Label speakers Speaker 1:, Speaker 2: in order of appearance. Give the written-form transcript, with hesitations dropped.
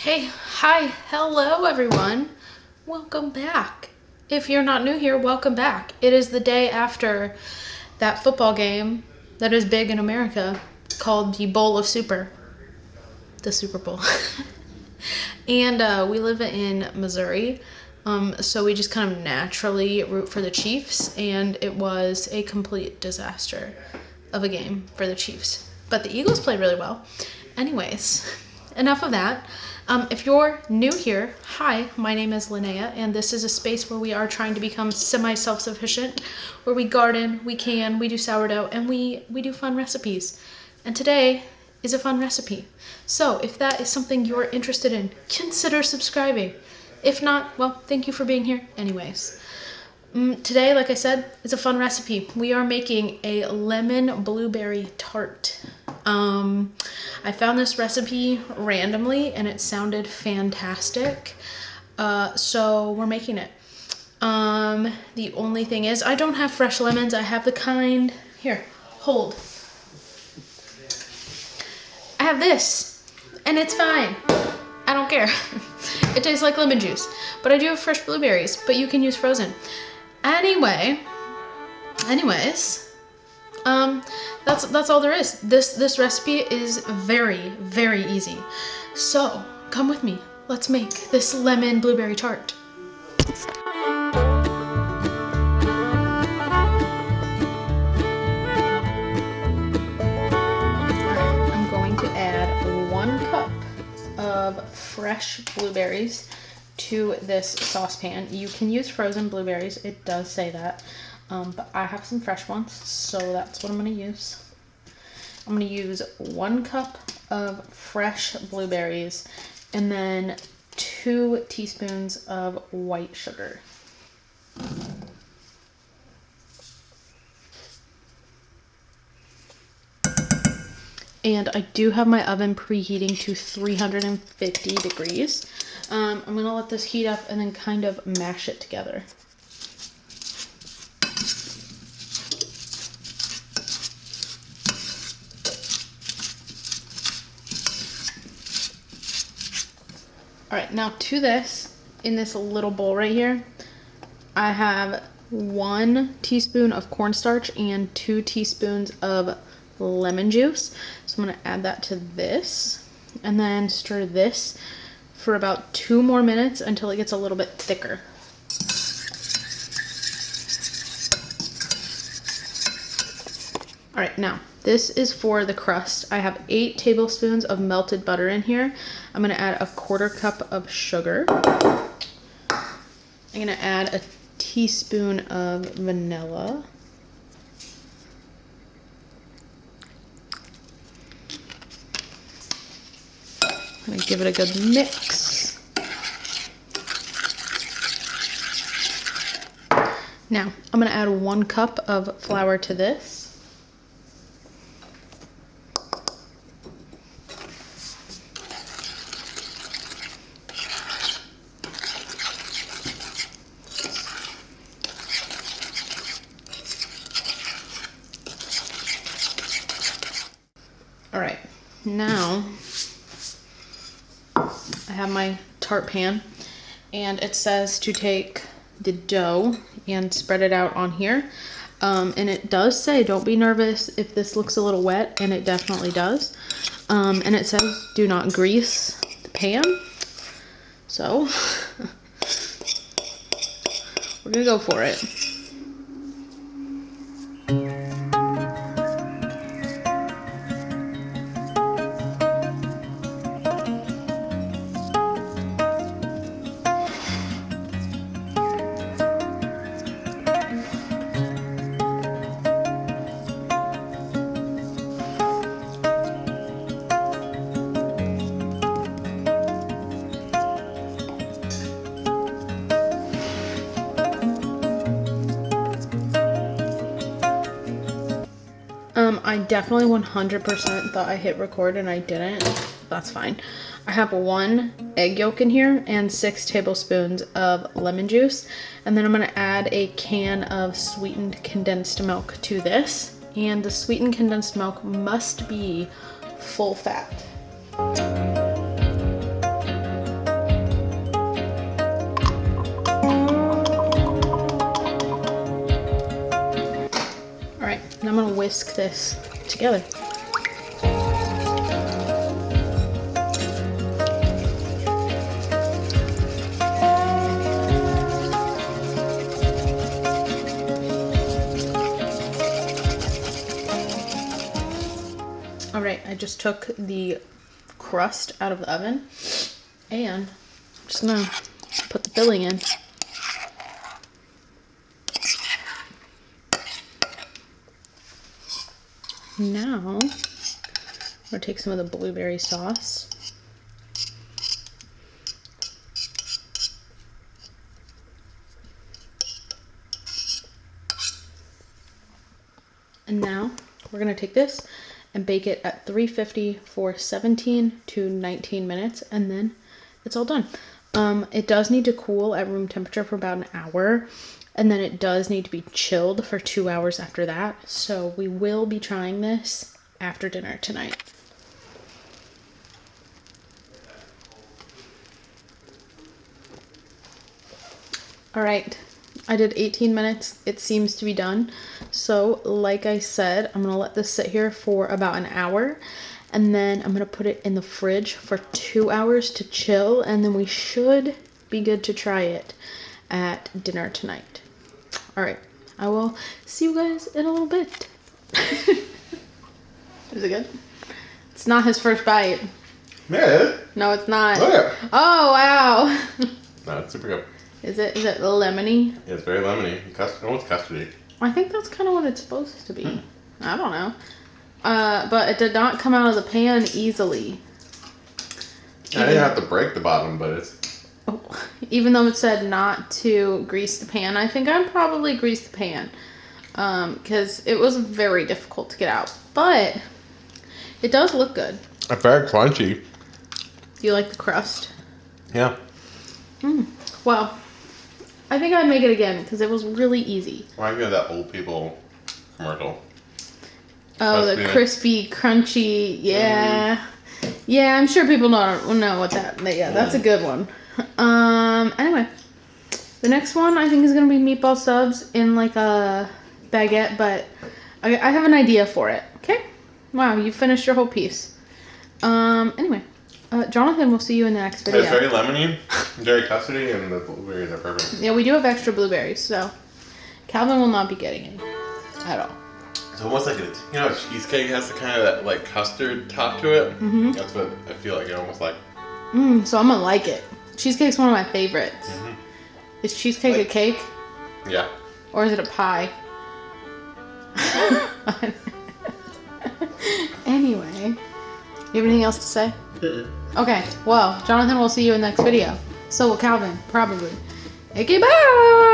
Speaker 1: Hey, hi, hello everyone. Welcome back. If you're not new here, welcome back. It is the day after that football game that is big in America called the Bowl of Super, the Super Bowl. And we live in Missouri, so we just kind of naturally root for the Chiefs, and it was a complete disaster of a game for the Chiefs. But the Eagles played really well. Anyways, enough of that. If you're new here, hi, my name is Linnea, and this is a space where we are trying to become semi-self-sufficient, where we garden, we do sourdough, and we do fun recipes. And today is a fun recipe. So if that is something you're interested in, consider subscribing. If not, well, thank you for being here anyways. Today, like I said, it's a fun recipe. We are making a lemon blueberry tart. I found this recipe randomly and it sounded fantastic. So we're making it. The only thing is I don't have fresh lemons. I have the kind, here, hold. I have this and it's fine. I don't care. It tastes like lemon juice, but I do have fresh blueberries, but you can use frozen. Anyways, that's all there is. This recipe is very, very easy. So come with me. Let's make this lemon blueberry tart. I'm going to add 1 cup of fresh blueberries to this saucepan. You can use frozen blueberries, it does say that, but I have some fresh ones, so that's what I'm going to use. I'm going to use 1 cup of fresh blueberries and then 2 teaspoons of white sugar. And I do have my oven preheating to 350 degrees. I'm gonna let this heat up and then kind of mash it together. All right, now to this, in this little bowl right here, I have 1 teaspoon of cornstarch and 2 teaspoons of lemon juice. So I'm going to add that to this and then stir this for about 2 more minutes until it gets a little bit thicker. All right, now this is for the crust. I have 8 tablespoons of melted butter in here. I'm going to add a 1/4 cup of sugar. I'm going to add a teaspoon of vanilla. I'm going to give it a good mix. Now, I'm going to add 1 cup of flour to this. All right, now I have my tart pan, and it says to take the dough and spread it out on here. And it does say, don't be nervous if this looks a little wet, and it definitely does. And it says, do not grease the pan. So, we're gonna go for it. I definitely 100% thought I hit record and I didn't. That's fine. I have 1 egg yolk in here and 6 tablespoons of lemon juice. And then I'm going to add a can of sweetened condensed milk to this. And the sweetened condensed milk must be full fat. I'm gonna whisk this together. All right, I just took the crust out of the oven and I'm just gonna put the filling in. Now, I'm gonna take some of the blueberry sauce. And now, we're gonna take this and bake it at 350 for 17 to 19 minutes, and then it's all done. It does need to cool at room temperature for about an hour, and then it does need to be chilled for 2 hours after that. So we will be trying this after dinner tonight. All right, I did 18 minutes. It seems to be done. So like I said, I'm gonna let this sit here for about an hour, and then I'm gonna put it in the fridge for 2 hours to chill, and then we should be good to try it at dinner tonight. All right, I will see you guys in a little bit. Is it good? It's not his first bite.
Speaker 2: Yeah, it is.
Speaker 1: No, it's not.
Speaker 2: Oh, yeah.
Speaker 1: Oh, wow.
Speaker 2: No, it's super good.
Speaker 1: Is it lemony?
Speaker 2: Yeah, it's very lemony. Almost custardy.
Speaker 1: I think that's kind of what it's supposed to be. I don't know. But it did not come out of the pan easily.
Speaker 2: I didn't have to break the bottom, but it's...
Speaker 1: Oh, even though it said not to grease the pan, I think I probably greased the pan. Because it was very difficult to get out. But it does look good.
Speaker 2: It's very crunchy.
Speaker 1: Do you like the crust?
Speaker 2: Yeah.
Speaker 1: Well, I think I'd make it again because it was really easy.
Speaker 2: Reminds me of that old people commercial.
Speaker 1: Oh, the crispy, crunchy, yeah. Yeah, I'm sure people know what that, yeah, that's a good one. Anyway, the next one I think is going to be meatball subs in like a baguette, but I have an idea for it, okay? Wow, you finished your whole piece. Anyway, Jonathan, we'll see you in the next video.
Speaker 2: It's very lemony, very custardy, and the blueberries are perfect.
Speaker 1: Yeah, we do have extra blueberries, so Calvin will not be getting it at all.
Speaker 2: It's almost like cheesecake has the kind of that like custard top to it. Mm-hmm. That's what I feel like it almost like.
Speaker 1: So I'm gonna like it. Cheesecake's one of my favorites. Mm-hmm. Is cheesecake a cake?
Speaker 2: Yeah.
Speaker 1: Or is it a pie? Anyway, you have anything else to say? Okay, well, Jonathan will see you in the next video. So will Calvin, probably. Okay, bye!